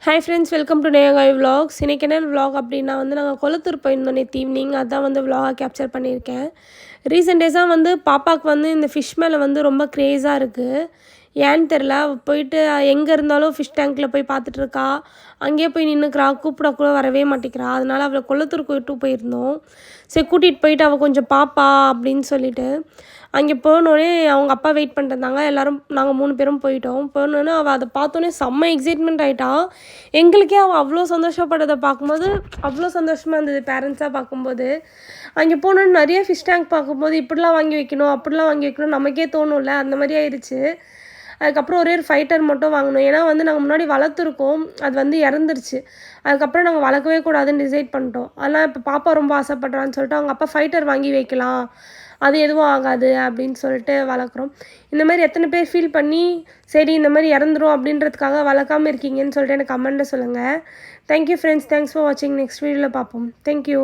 Hi friends, welcome to நேயங்காய் vlogs. இன்றைக்கி என்ன விலாக் அப்படின்னா நாங்கள் கொளத்தூர் போயிருந்தோம் நேற்று ஈவினிங். அதான் விலாகாக கேப்சர் பண்ணியிருக்கேன். ரீசெண்ட் டேஸாக பாப்பாவுக்கு இந்த ஃபிஷ் மேலே ரொம்ப க்ரேஸாக இருக்குது. ஏன்னு தெரில, போயிட்டு எங்கே இருந்தாலும் ஃபிஷ் டேங்க்கில் போய் பார்த்துட்ருக்கா. அங்கேயே போய் நின்றுக்கிறா, கூப்பிடக்கூட வரவே மாட்டேங்கிறா. அதனால் அவளை கொளத்தூர் கூப்பிட்டு போயிருந்தோம். சரி, கூட்டிகிட்டு போயிட்டு அவள் கொஞ்சம் பாப்பா அப்படின்னு சொல்லிட்டு அங்கே போனோடனே அவங்க அப்பா வெயிட் பண்ணிட்டுருந்தாங்க. எல்லோரும் நாங்கள் 3 பேரும் போயிட்டோம். போனோன்னே அவள் அதை பார்த்தோன்னே செம்ம எக்ஸைட்மெண்ட் ஆகிட்டா. எங்களுக்கே அவள் அவ்வளோ சந்தோஷப்படுறதை பார்க்கும்போது அவ்வளோ சந்தோஷமாக இருந்தது. பேரண்ட்ஸாக பார்க்கும்போது அங்கே போனோன்னு நிறைய ஃபிஷ் டேங்க் பார்க்கும்போது இப்படிலாம் வாங்கி வைக்கணும், அப்படிலாம் வாங்கி வைக்கணும் நமக்கே தோணும்ல, அந்த மாதிரி ஆயிடுச்சு. அதுக்கப்புறம் ஒரே ஒரு ஃபைட்டர் மட்டும் வாங்கினோம். ஏன்னா நாங்கள் முன்னாடி வளர்த்துருக்கோம், அது இறந்துருச்சு. அதுக்கப்புறம் நாங்கள் வளர்க்கவே கூடாதுன்னு டிசைட் பண்ணிட்டோம். ஆனால் இப்போ பாப்பா ரொம்ப ஆசைப்படுறான்னு சொல்லிட்டு அவங்க அப்பா ஃபைட்டர் வாங்கி வைக்கலாம், அது எதுவும் ஆகாது அப்படின்னு சொல்லிட்டு வளர்க்குறோம். இந்த மாதிரி எத்தனை பேர் ஃபீல் பண்ணி சரி இந்த மாதிரி இறந்துரும் அப்படின்றதுக்காக வளர்க்காமல் இருக்கீங்கன்னு சொல்லிட்டு எனக்கு கமெண்ட்டில் சொல்லுங்கள். தேங்க்யூ ஃப்ரெண்ட்ஸ், தேங்க்ஸ் ஃபார் வாட்சிங். நெக்ஸ்ட் வீடியோவில் பார்ப்போம். தேங்க்யூ.